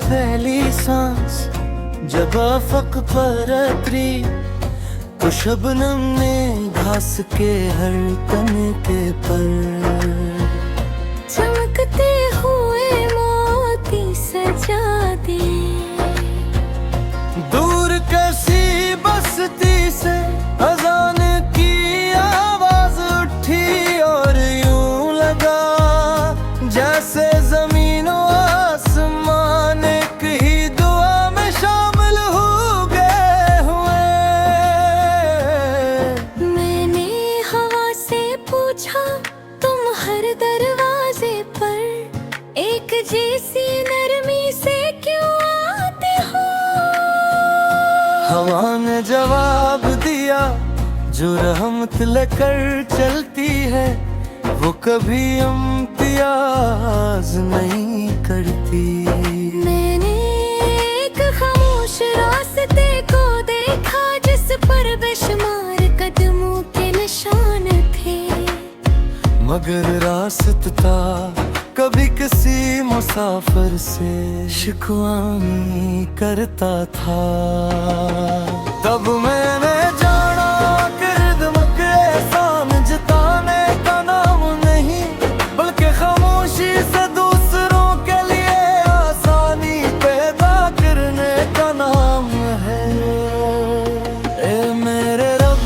पहली सांस जब आफक पर उतरी तो शबनम ने घास के हर तनके पर चमकते हुए मोती सजा दे। दूर कैसी बस्ती से अजान की आवाज उठी और यूं लगा जैसे जमीन और आसमान एक ही दुआ में शामिल हो गए हुए। मैंने हवा से पूछा तुम हर दरवाजे पर एक जैसी नरमी से क्यों आते हो। हवा ने जवाब दिया जो रहमत लेकर चलती है वो कभी इम्तियाज नहीं करती। मैंने एक खामोश रास्ते को देखा जिस पर बेशुमार कदमों के निशान थे, मगर रास्ता कभी किसी मुसाफिर से शिकवा नहीं करता था। तब मैंने जाना किरदमक एहसान जताने का नाम नहीं बल्कि खामोशी से दूसरों के लिए आसानी पैदा करने का नाम है। ए मेरे रब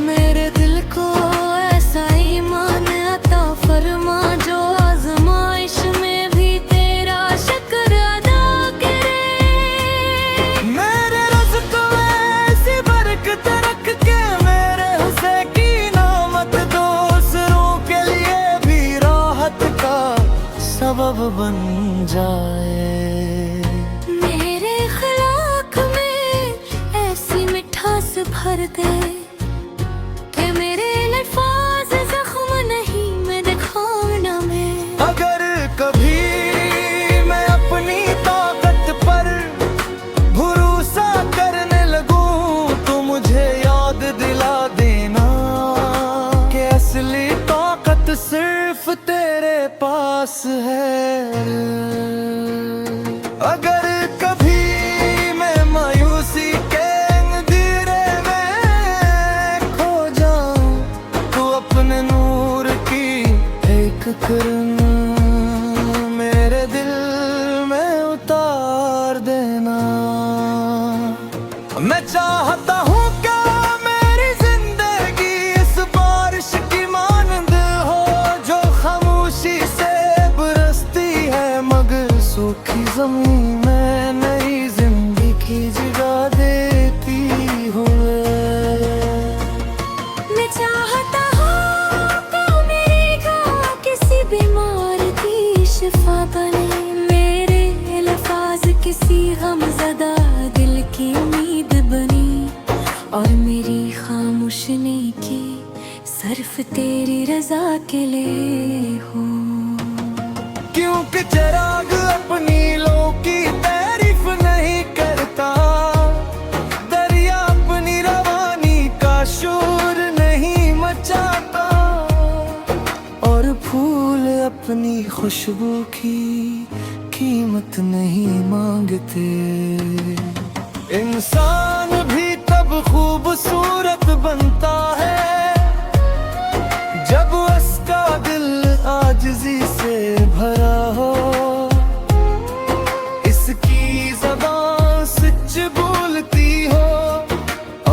मेरे दिल को ऐसा ईमान अता फरमा जो आज़माइश में भी तेरा शुक्र अदा करे। मेरे रज़्क़ में ऐसी बरकत रख के मेरे हुस्न की नामत दूसरों के लिए भी राहत का सबब बन जाए। मेरे अखलाक में ऐसी मिठास भर दे कि मेरे अल्फाज जख्म नहीं मैं दिखाना में। अगर कभी मैं अपनी ताकत पर भरोसा करने लगूं तो मुझे याद दिला देना कि असली ताकत सिर्फ तेरे पास है। अगर कभी मैं मायूसी के अंधेरे में खो जाऊं तो अपने नूर की एक किरण मेरे दिल में उतार देना। मैं चाहता हूँ क्या मेरी जिंदगी इस बारिश की मानंद हो जो खामोशी से बरसती है मगर सूखी जमीन में नई जिंदगी जगा देती हुए। मैं चाहता हूँ कि मेरी गाँव किसी बीमार की शिफा बने, मेरे अल्फाज किसी गमज़दा दिल की उम्मीद बनी और मेरी खामोशनी की सिर्फ तेरी रजा के लिए हो। क्योंकि चिराग अपनी लो की तारीफ नहीं करता, दरिया अपनी रवानी का शोर नहीं मचाता और फूल अपनी खुशबू की कीमत नहीं मांगते। इंसान भी तब खूबसूरत बनता है जब उसका दिल आजिज़ी से भरा हो, इसकी ज़बान सच बोलती हो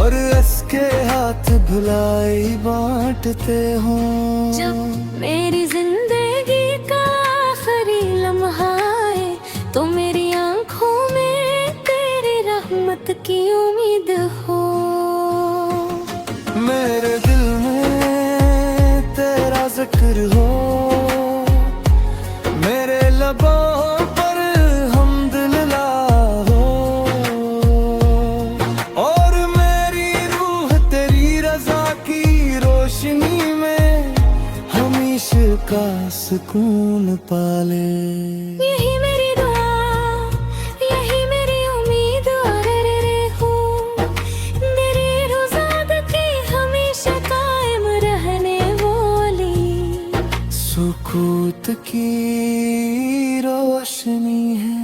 और इसके हाथ भुलाई बांटते हो। जब मेरी जिंदगी का आखिरी लम्हा है तो मेरी आंखों में तेरी रहमत की उम्मीद हो। मेरे दिल में तेरा जिक्र हो, मेरे लबों पर हम्दुलिल्लाह हो और मेरी रूह तेरी रजा की रोशनी में हमेशा का सुकून पाले। यही मेरी दुआ, यही मेरी उम्मीद और हो मेरी रोज़ाद की हमेशा कायम रहने वाली सुकूत की रोशनी है।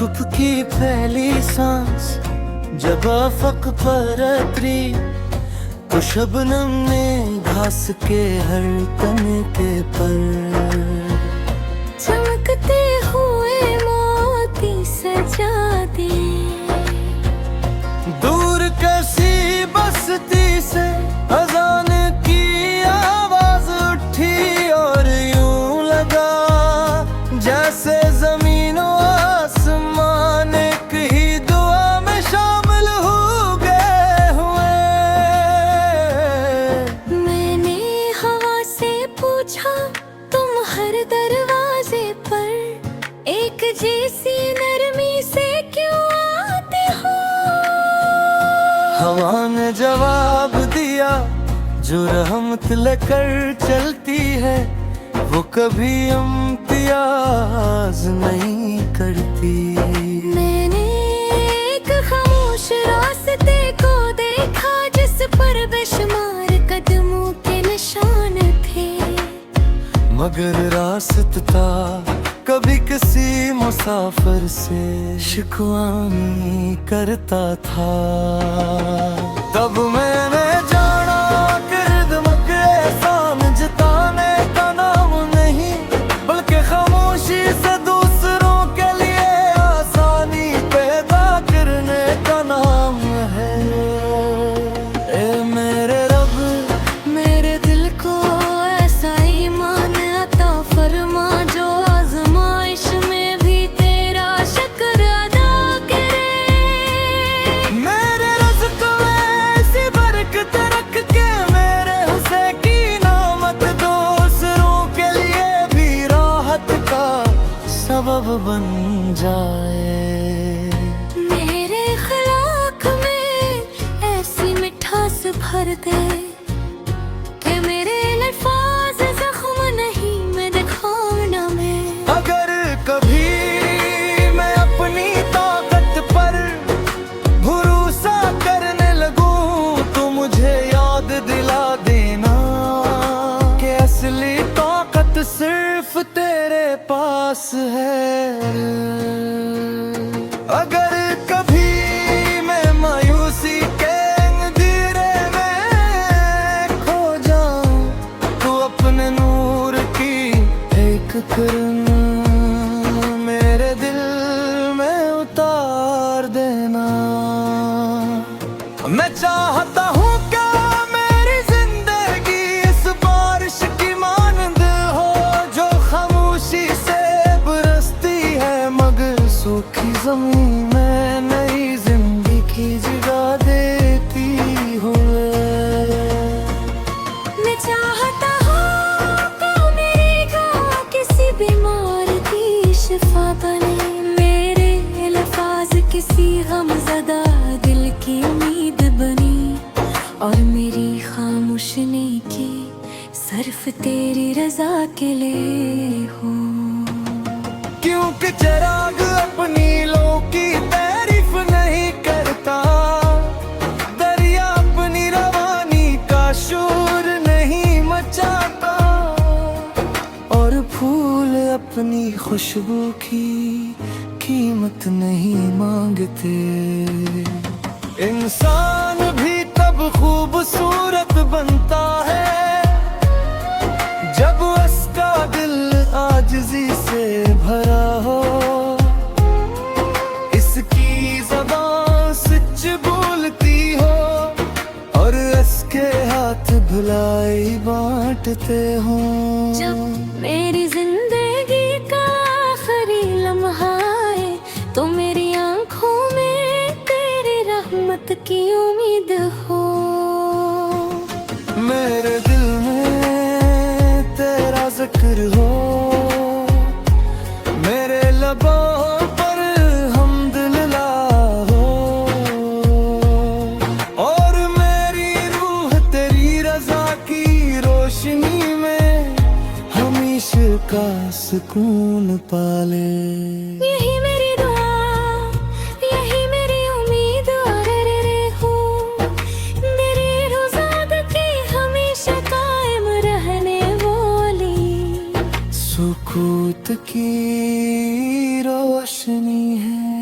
चुपकी पहली सांस जब आफक पर उतरी, तो शबनम ने घास के हर तनके पर चमकते हुए मोती सजा दे। दूर कैसी बस्ती से अजान की आवाज उठी, और यूं लगा जैसे जमीन और आसमान एक ही दुआ में शामिल हो गए हुए। मैंने हवा से पूछा तुम हर दरवाजे पर एक जैसी नरमी से क्यों आते हो? हवा ने जवाब दिया, जो रहमत लेकर चलती है वो कभी इम्तियाज नहीं करती। मैंने एक खामोश रास्ते को देखा जिस पर बेशुमार कदमों के निशान थे, मगर रास्ता कभी किसी मुसाफिर से शिकवा नहीं करता था। तब मैंने जाना किरदमक एहसान जताने का नाम नहीं, बल्कि खामोशी से दूसरों के लिए आसानी पैदा करने का नाम है। ए मेरे रब, मेरे दिल को ऐसा ईमान अता फरमा जो आजमाइश में भी तेरा शुक्र अदा करे। मेरे रिज़्क़ में ऐसी बरकत रख के मेरे हुस्न की नामत दूसरों के लिए भी राहत का सबब बन जाए। मेरे खलाक में ऐसी मिठास भर दे कि मेरे अल्फाज जख्म नहीं मैं दिखाना में। अगर कभी मैं अपनी ताकत पर भरोसा करने लगूं तो मुझे याद दिला देना कि असली ताकत सिर्फ तेरे पास है। अगर कभी मैं मायूसी के अंधेरे में खो जाऊं तो अपने नूर की एक किरण मेरे दिल में उतार देना। मैं चाहता हूँ क्या मेरी जिंदगी इस बारिश की मानंद हो, जो खामोशी से बरसती है मगर सूखी जमीन में नई जिंदगी की जगह देती हुए। मैं चाहता हूँ कि मेरे गाँव किसी बीमार की शिफा बने, मेरे अल्फाज किसी गमज़दा दिल की उम्मीद बनी, और मेरी खामोशनी की सिर्फ तेरी रजा के लिए हो। क्योंकि चिराग अपनी लो की तारीफ नहीं करता, दरिया अपनी रवानी का शोर नहीं मचाता, और फूल अपनी खुशबू की कीमत नहीं मांगते। इंसान भी तब खूबसूरत बनता है जब उसका दिल आजिज़ी से भरा हो, इसकी ज़बान सच बोलती हो, और इसके हाथ भुलाई बांटते हों। जब मेरी जिंदगी का आखिरी लम्हा है तो मेरी आंखों में तेरी रहमत की उम्मीद हो। मेरे दिल में तेरा जिक्र हो, मेरे लबों पर हम्दुलिल्लाह हो, और मेरी रूह तेरी रजा की रोशनी में हमेशा का सुकून पाले। यही मेरी दुआ, यही मेरी उम्मीद और रे हो, मेरी रोज़ाद की हमेशा कायम रहने वाली सुकूत की रोशनी है।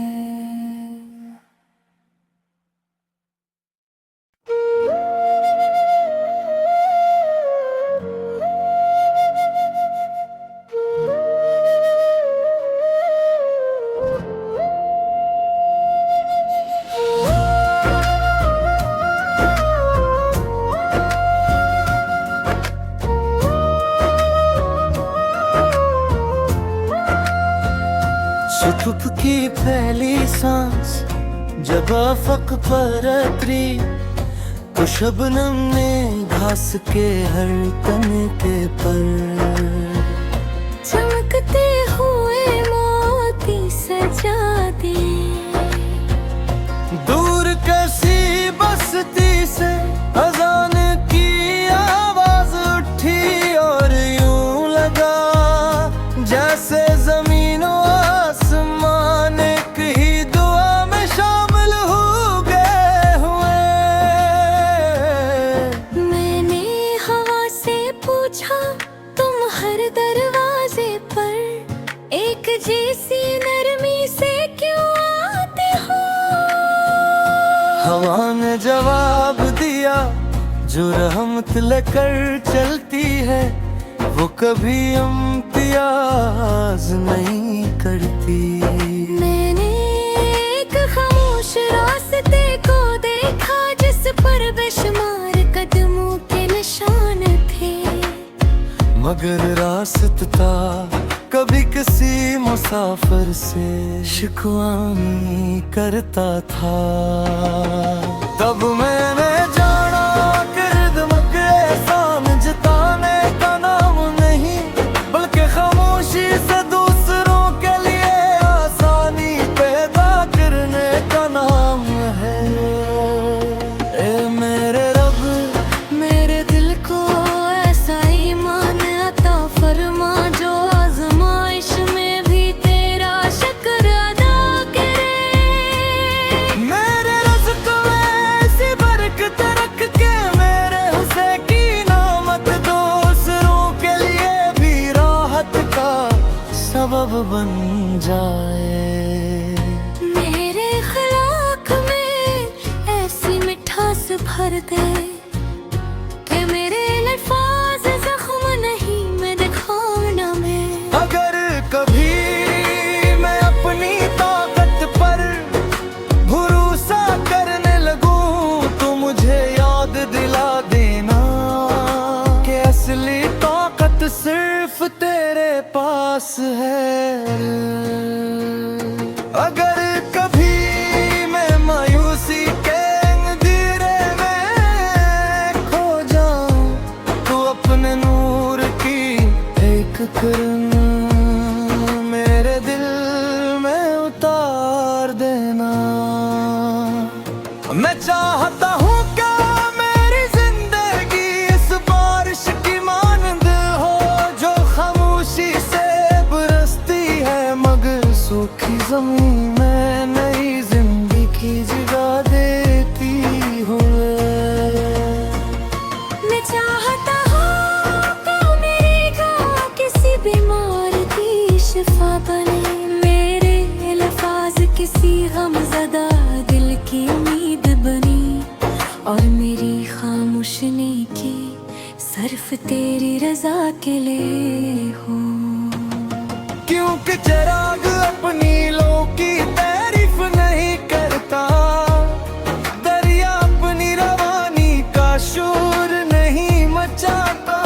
धूप की पहली सांस जब आफक पर उतरी तो शबनम ने घास के हर तनके पर चमकते हुए मोती सजा दे। दूर कैसी बस्ती से अजान की आवाज उठी और यूं लगा जैसे जमीन और आसमान एक ही दुआ में शामिल हो गए हुए। मैंने हवा से पूछा तुम हर दरवाजे पर एक जैसी नरमी से क्यों आते हो। हवा ने जवाब दिया जो रहमत लेकर चलती है वो कभी इम्तियाज नहीं करती। मैंने एक खामोश रास्ते को देखा जिस पर बेशुमार कदमों के निशान थे, मगर रास्ता कभी किसी मुसाफिर से शिकवा नहीं करता था। तब मैंने जाना किरदमक एहसान जताने का नाम नहीं बल्कि खामोशी से दूसरों के लिए आसानी पैदा करने का नाम है। ए मेरे रब मेरे दिल को ऐसा ईमान अता फरमा जो आजमाइश में भी तेरा शुक्र अदा करे। मेरे रज़्क़ में ऐसी बरकत रख के मेरे हुस्न की नामत दूसरों के लिए भी राहत का सबब बन जाए। मेरे अखलाक में ऐसी मिठास भर दे कि मेरे अल्फाज जख्म नहीं मैं दिखाना में। अगर कभी मैं अपनी ताकत पर भरोसा करने लगूं तो मुझे याद दिला देना कि असली ताकत सिर्फ तेरे पास है। अगर कभी मैं मायूसी के अंधेरे में खो जाऊं तो अपने नूर की एक किरण मेरे दिल में उतार देना। मैं चाहता हूँ क्या मेरी जिंदगी इस बारिश की मानंद हो जो खामोशी से बरसती है मगर सूखी जमीन में नई जिंदगी की जगह देती हुए। मैं चाहता हूँ कि मेरी गाँव किसी बीमार की शिफा बने, मेरे अल्फाज किसी गमज़दा दिल की उम्मीद बनी और मेरी खामोशनी की सर्फ तेरी रजा के लिए हो। क्योंकि चिराग अपनी लो की तारीफ नहीं करता, दरिया अपनी रवानी का शोर नहीं मचाता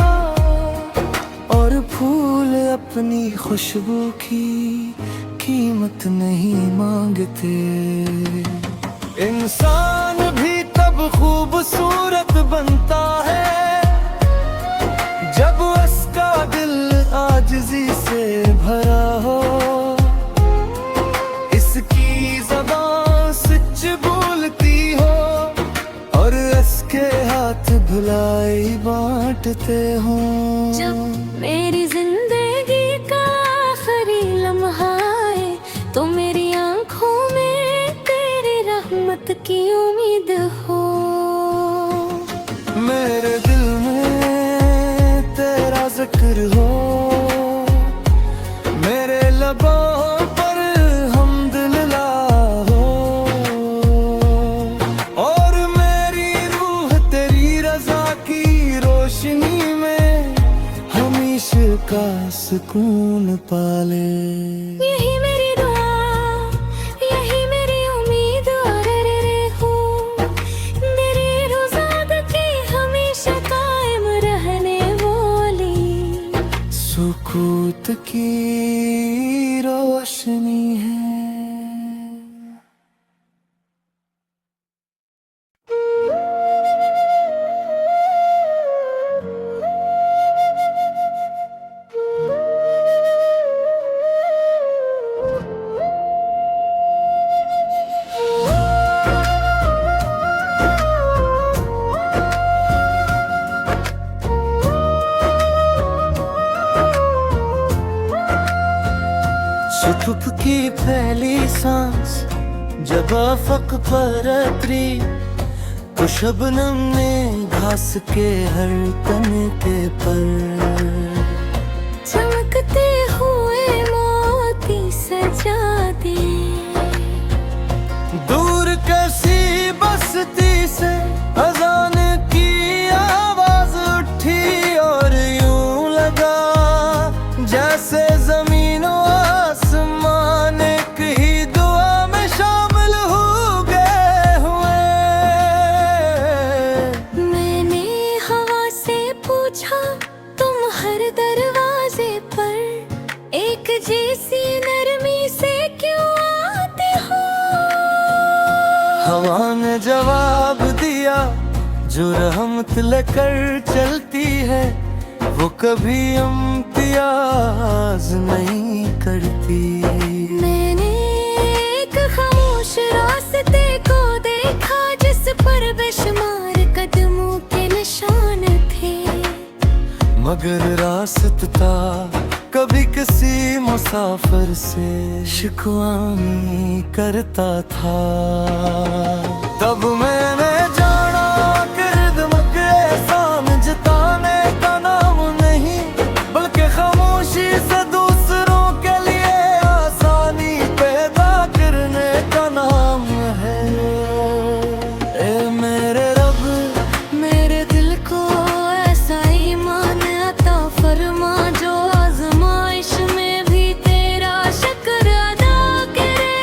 और फूल अपनी खुशबू की कीमत नहीं मांगते। इंसान भी तब खूबसूरत बनता है जब उसका दिल आजिज़ी से भरा हो, इसकी ज़बान सच बोलती हो और इसके हाथ भुलाई बांटते हो। जब मेरी जिंदगी का आखिरी लम्हा है तो मेरी आंखों में तेरी रहमत की उम्मीद हो। मेरे दिल में तेरा जिक्र हो, मेरे लबों पर हम्दुलिल्लाह हो और मेरी रूह तेरी रजा की रोशनी में हमेशा का सुकून पाले। यही मेरी दुआ, यही मेरी उम्मीद और रे हो मेरी रोज़ाद की हमेशा कायम रहने वाली सुकूत की रोशनी है। चुपकी फैली सांस जब आफक पर अतरी, तो शबनम ने घास के हर तने के पर चमकते हुए मोती सजा दे। दूर कैसी बस्ती से अजान की आवाज उठी, और यूं लगा जैसे जमीन और आसमान एक ही दुआ में शामिल हो गए हुए। मैंने हवा से पूछा तुम हर दरवाजे पर एक जैसी नरमी से क्यों आते हो? हवा ने जवाब दिया, जो रहमत लेकर चलती है वो कभी इम्तियाज नहीं करती। मैंने एक खामोश रास्ते को देखा जिस पर बेशुमार कदमों के निशान थे, मगर रास्ता कभी किसी मुसाफिर से शिकवा नहीं करता था। तब मैंने जाना किरदमक एहसान जताने का नाम नहीं, बल्कि खामोशी से दूसरों के लिए आसानी पैदा करने का नाम है। ए मेरे रब, मेरे दिल को ऐसा ईमान अता फरमा जो आज़माइश में भी तेरा शुक्र अदा करे।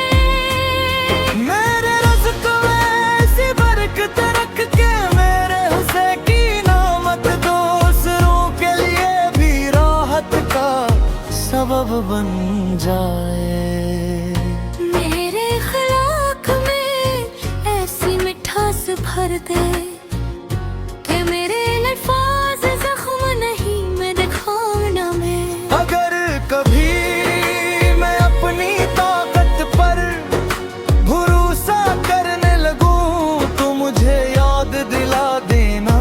मेरे रज़्क़ में ऐसी बरकत रख के मेरे हुस्न की नामत दूसरों के लिए भी राहत का सबब बन जाए। मेरे अखलाक में ऐसी मिठास भर दे कि मेरे अल्फाज जख्म नहीं मैं दिखाना में। अगर कभी मैं अपनी ताकत पर भरोसा करने लगूं तो मुझे याद दिला देना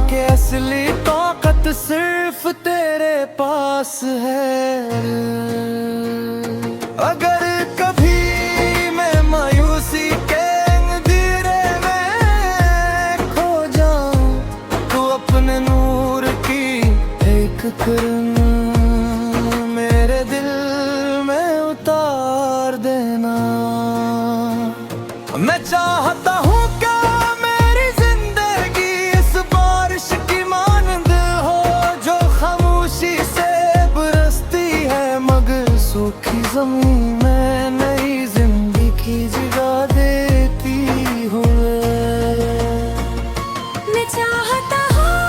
कि असली ताकत सिर्फ तेरे पास है। अगर कभी मैं मायूसी के अंधेरे में खो जाऊं तो अपने नूर की एक किरण मेरे दिल में उतार देना। मैं चाहता हूँ क्या मेरी जिंदगी इस बारिश की मानंद हो, जो खामोशी से बरसती है मगर सूखी जमीन में नई जिंदगी की जगह देती हुए। मैं चाहता हूँ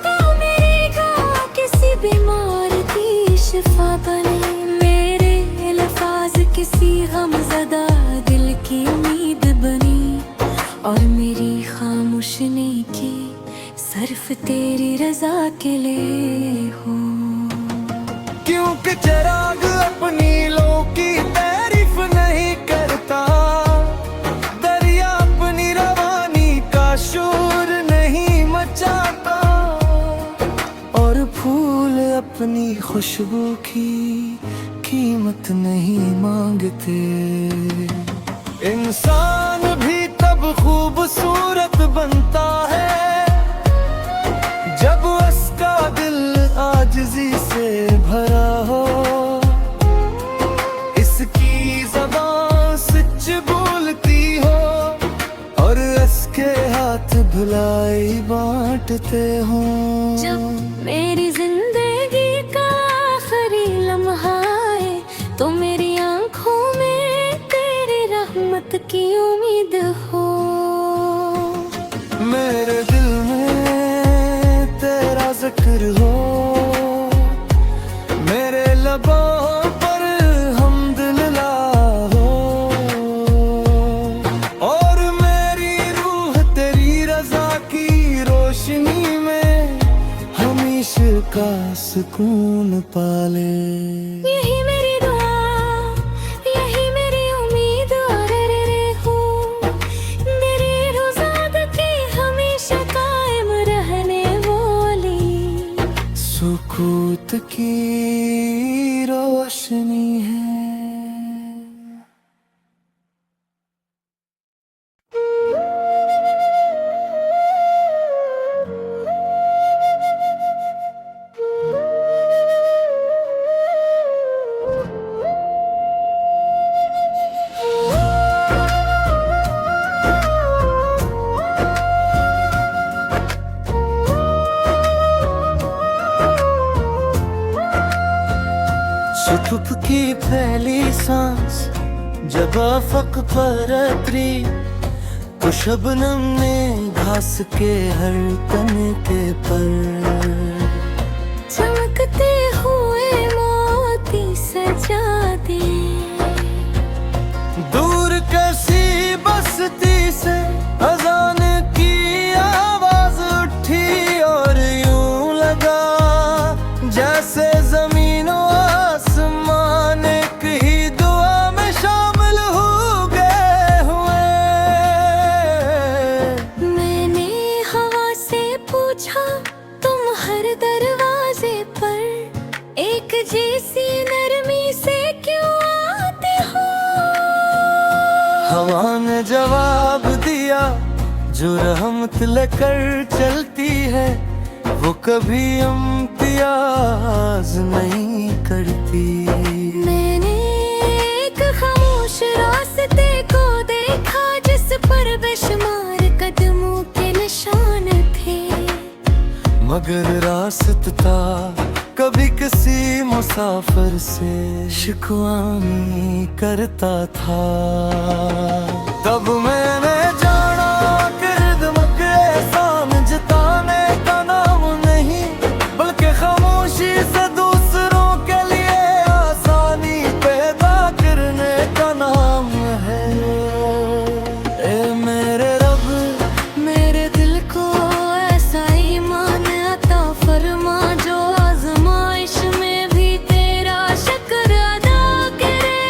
तो मेरी गम किसी बीमार की शिफा बने, मेरे अल्फाज किसी गमज़दा दिल की उम्मीद बनी, और मेरी खामोशनी की सर्फ तेरी रजा के लिए हो। क्योंकि चिराग अपनी लो की तारीफ नहीं करता, दरिया अपनी रवानी का शोर नहीं मचाता, और फूल अपनी खुशबू की कीमत नहीं मांगते। इंसान भी तब खूबसूरत बनता है जब उसका दिल आजिज़ी से भरा हो, इसकी ज़बान सच बोलती हो, और उसके हाथ भुलाई बांटते हो। जब मेरी जिंदगी का आखिरी लम्हा है तो मेरी आंखों में तेरी रहमत की उम्मीद हो। मेरे दिल में तेरा जिक्र हो, मेरे लबों पर हम्दुलिल्लाह हो, और मेरी रूह तेरी रजा की रोशनी में हमेशा का सुकून पाले। यही मेरी दुआ, यही मेरी उम्मीद और हो, मेरी रोज़ाद की हमेशा कायम रहने वाली सुकूत की रोशनी है। चुपकी फैली सांस जब आफक पर अतरी, तो शबनम ने घास के हर तने के पर चमकते हुए मोती सजा दे। दूर कैसी बस्ती से अजान की आवाज उठी, और यूं लगा जैसे जमीन और आसमान एक ही दुआ में शामिल हो गए हुए। मैंने हवा से पूछा तुम हर दरवाजे पर एक जैसी नरमी से क्यों आते हो? हवा ने जवाब दिया, जो रहमत लेकर चलती है वो कभी इम्तियाज नहीं करती। मैंने एक खामोश रास्ते को देखा जिस पर बेशुमार कदमों के निशान थे, मगर रास्ता कभी किसी मुसाफिर से शिकवा नहीं करता था। तब मैंने जाना किरदमक एहसान जताने का नाम नहीं, बल्कि खामोशी से दूसरों के लिए आसानी पैदा करने का नाम है। ए मेरे रब, मेरे दिल को ऐसा ईमान अता फरमा जो आजमाइश में भी तेरा शुक्र अदा करे।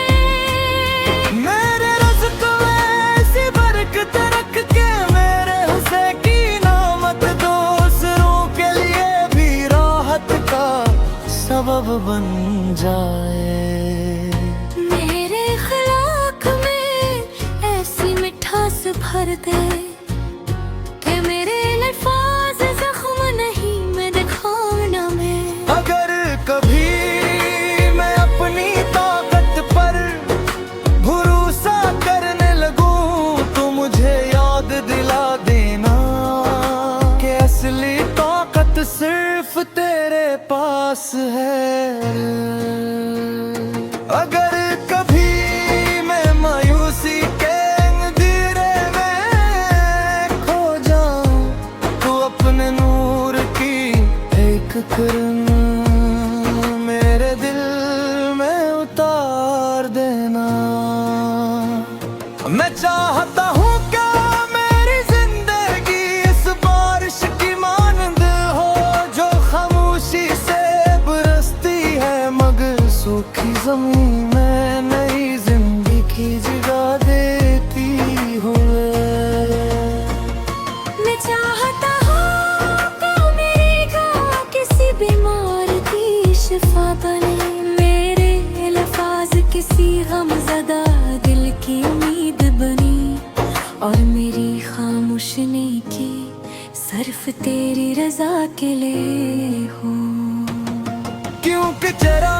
मेरे रज़्क़ में ऐसी बरकत रख के मेरे हुस्न की नामत दूसरों के लिए भी राहत का सबब बन जाए। मेरे खलाक में ऐसी मिठास भर दे कि मेरे अल्फाज जख्म नहीं मैं दिखाना में। अगर कभी मैं अपनी ताकत पर भरोसा करने लगूं तो मुझे याद दिला देना कि असली ताकत सिर्फ तेरे पास है। अगर कभी मैं मायूसी के अंधेरे में खो जाऊं तो अपने नूर की एक किरण मेरे दिल में उतार देना। मैं चाहता हूँ क्या मेरी जिंदगी इस बारिश की मानंद हो, जो खामोशी से बरसती है मगर सूखी जमीन में नई जिंदगी जगा देती हूँ। मैं चाहता हूँ कि मेरे गाँव किसी बीमार की शिफा बने, मेरे अल्फाज किसी गमज़दा दिल की उम्मीद बनी, और मेरी खामोशनी की सिर्फ तेरी रजा के लिए हो। क्योंकि चरा